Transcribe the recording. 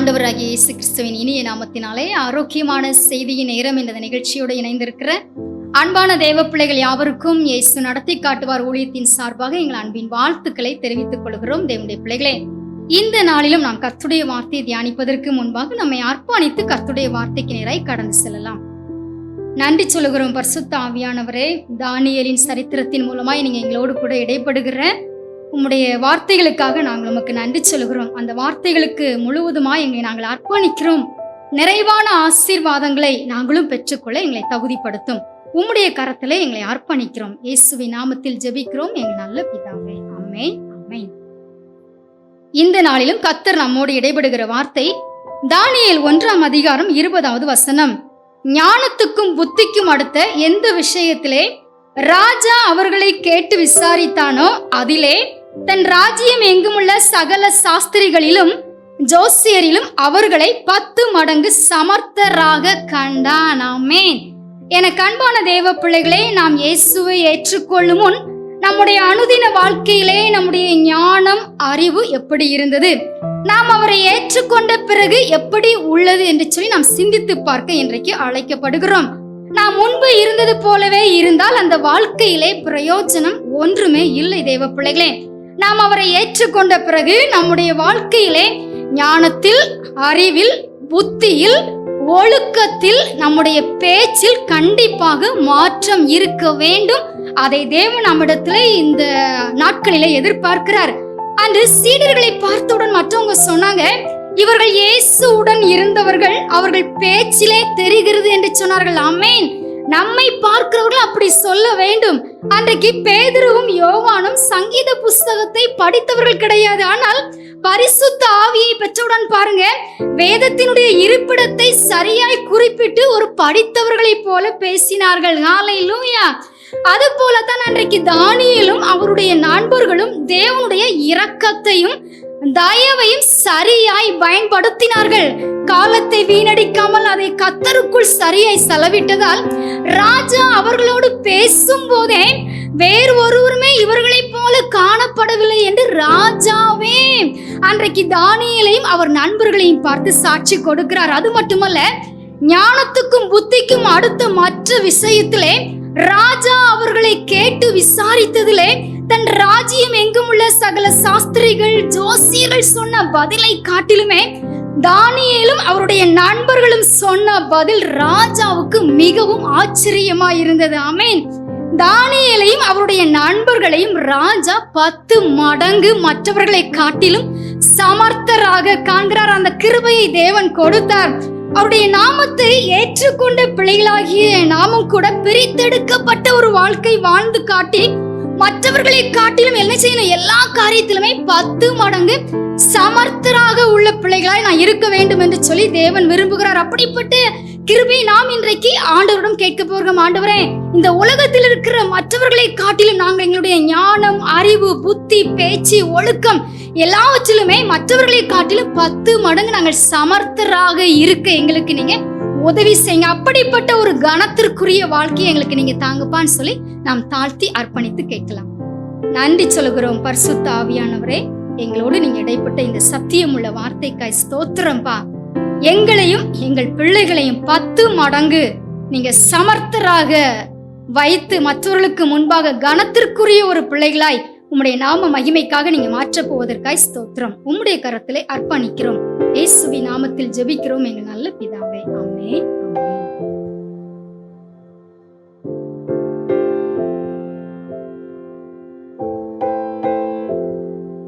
ஆண்டவராகிய இயேசு கிறிஸ்துவின் இனிய நாமத்தினாலே ஆரோக்கியமான செய்தியின் நேரம் என்ற நிகழ்ச்சியோடு இணைந்திருக்கிற அன்பான தேவ பிள்ளைகள் யாவருக்கும் இயேசு நடத்தி காட்டுவார் ஊழியத்தின் சார்பாக எங்கள் அன்பின் வாழ்த்துக்களை தெரிவித்துக் கொள்கிறோம். தேவனுடைய பிள்ளைகளே, இந்த நாளிலும் நாம் கர்த்தருடைய வார்த்தையை தியானிப்பதற்கு முன்பாக நம்மை அர்ப்பணித்து கர்த்தருடைய வார்த்தைக்கு நேராய் கடந்து செல்லலாம். நன்றி சொல்லுகிறோம் பரிசுத்த ஆவியானவரே. தானியேலின் சரித்திரத்தின் மூலமாய் நீங்க எங்களோடு கூட இடைப்படுகிற உம்முடைய வார்த்தைகளுக்காக நாங்கள் உமக்கு நன்றி சொல்கிறோம். அந்த வார்த்தைகளுக்கு முழுவதுமாய் எங்களை நாங்கள் அர்ப்பணிக்கிறோம். நிறைவான ஆசீர்வாதங்களை நாங்களும் பெற்றுக்கொள்ள எங்களை தகுதிப்படுத்தும். உம்முடைய கரத்திலே எங்களை அர்ப்பணிக்கிறோம். இயேசுவின் நாமத்தில் ஜெபிக்கிறோம் எங்கள் நல்ல பிதாவே, ஆமென், ஆமென். இந்த நாளிலும் கர்த்தர் நம்மோடு இடைபடுகிற வார்த்தை தானியேல் 1ஆம் அதிகாரம் 20வது வசனம். ஞானத்துக்கும் புத்திக்கும் அடுத்த எந்த விஷயத்திலே ராஜா அவர்களை கேட்டு விசாரித்தானோ அதிலே தன் ராஜ்யம் எங்குமுள்ள சகல சாஸ்திரிகளிலும் ஜோசியரிலும் அவர்களை 10 மடங்கு சமர்த்தராக கண்டான். ஆமென். என அன்பான தேவ பிள்ளைகளே, நாம் இயேசுவை ஏற்றுக்கொள்ளும் முன் நம்முடைய அனுதின வாழ்க்கையிலே நம்முடைய ஞானம் அறிவு எப்படி இருந்தது, நாம் அவரை ஏற்றுக்கொண்ட பிறகு எப்படி உள்ளது என்று சொல்லி நாம் சிந்தித்து பார்க்க இன்றைக்கு அழைக்கப்படுகிறோம். நாம் முன்பு இருந்தது போலவே இருந்தால் அந்த வாழ்க்கையிலே பிரயோஜனம் ஒன்றுமே இல்லை. தேவ பிள்ளைகளே, நாம் அவரை ஏற்றுக்கொண்ட பிறகு நம்முடைய வாழ்க்கையிலே ஞானத்தில், அறிவில், புத்தியில், ஒழுக்கத்தில், நம்முடைய பேச்சில் கண்டிப்பாக மாற்றம் இருக்க வேண்டும். அதை தேவன் நம்மிடத்திலே இந்த நாட்களிலே எதிர்பார்க்கிறார். அன்று சீடர்களை பார்த்தவுடன் மற்றவங்க சொன்னாங்க, இவர்கள் இயேசுவுடன் இருந்தவர்கள், அவர்கள் பேச்சிலே தெரிகிறது என்று சொன்னார்கள். ஆமென். நம்மை பார்க்கிறவர்கள் அப்படி சொல்ல வேண்டும். அன்றைக்கு பேதுருவும் யோவானும் சங்கீத புஸ்தகத்தை படித்தவர்கள் கிடையாது. ஆனால் பரிசுத்த ஆவியை பெற்றவுடன் பாருங்க, வேதத்தினுடைய இருப்பிடத்தை சரியாய் குறிப்பிட்டு ஒரு படித்தவர்களை போல பேசினார்கள். ஹல்லேலூயா. அது போலத்தான் அன்றைக்கு தானியேலும் அவருடைய நண்பர்களும் தேவனுடைய இரக்கத்தையும் தயவையும் சரியாய் பயன்படுத்தினார்கள். காலத்தை வீணடிக்காமல் அதை கர்த்தருக்குள் சரியாய் செலவிட்டதால் ராஜா அவர்களோடு பேசும் போதே வேறு ஒருவருமே இவர்களைப் போல காணப்படவில்லை என்று ராஜாவே அன்றைக்கு தானியேலையும் அவர் நண்பர்களையும் பார்த்து சாட்சி கொடுக்கிறார். அது மட்டுமல்ல, ஞானத்துக்கும் புத்திக்கும் அடுத்த மற்ற விஷயத்திலே ராஜா அவர்களை கேட்டு விசாரித்ததிலே தன் ராஜ்யம் எங்கும் உள்ள சகல சாஸ்திரிகள் ஜோசியர்கள் சொன்ன பதிலை காட்டிலுமே தானியேலும் அவருடைய நண்பர்களும் சொன்ன பதில் ராஜாவுக்கு மிகவும் ஆச்சரியமாய் இருந்தது. ஆமென். தானியேலையும் அவருடைய நண்பர்களையும் ராஜா 10 மடங்கு மற்றவர்களை காட்டிலும் சமர்த்தராக காண்கிறார். அந்த கிருபையை தேவன் கொடுத்தார். அவருடைய நாமத்தை ஏற்றுக்கொண்ட பிள்ளைகளாகிய நாமும் கூட பிரித்தெடுக்கப்பட்ட ஒரு வாழ்க்கை வாழ்ந்து காட்டி மற்றவர்களை காட்டிலும் என்ன செய்யணும், எல்லா காரியத்திலுமே 10 மடங்கு சமர்த்தராக உள்ள பிள்ளைகளாய் நான் இருக்க வேண்டும் என்று சொல்லி தேவன் விரும்புகிறார். அப்படிப்பட்ட கிருபை நாம் இன்றைக்கு ஆண்டவரிடம் கேட்க போகிறோம். ஆண்டவரே, இந்த உலகத்தில் இருக்கிற மற்றவர்களை காட்டிலும் நாங்கள் எங்களுடைய ஞானம், அறிவு, புத்தி, பேச்சு, ஒழுக்கம் எல்லாவற்றிலுமே மற்றவர்களை காட்டிலும் 10 மடங்கு நாங்கள் சமர்த்தராக இருக்க எங்களுக்கு நீங்க உதவி செய்யுங்க. அப்படிப்பட்ட ஒரு கனத்திற்குரிய வாழ்க்கையை எங்களுக்கு நீங்க தாங்கப்பான்னு சொல்லி நாம் தாழ்த்தி அர்ப்பணித்து கேட்கலாம். நன்றி சொல்லுகிறோம் பரிசுத்த ஆவியானவரே. எங்களோடு நீங்க இடைப்பட்ட இந்த சத்தியம் உள்ள வார்த்தைக்காய் ஸ்தோத்திரம்பா. எங்களையும் எங்கள் பிள்ளைகளையும் 10 மடங்கு நீங்க சமர்த்தராக வைத்து மற்றவர்களுக்கு முன்பாக கனத்திற்குரிய ஒரு பிள்ளைகளாய் உம்முடைய நாம மகிமைக்காக நீங்க மாற்ற போவதற்காய் ஸ்தோத்திரம். உம்முடைய கரத்திலே அர்ப்பணிக்கிறோம். இயேசுவின் நாமத்தில் ஜெபிக்கிறோம் எங்கள் நல்ல பிதாவே.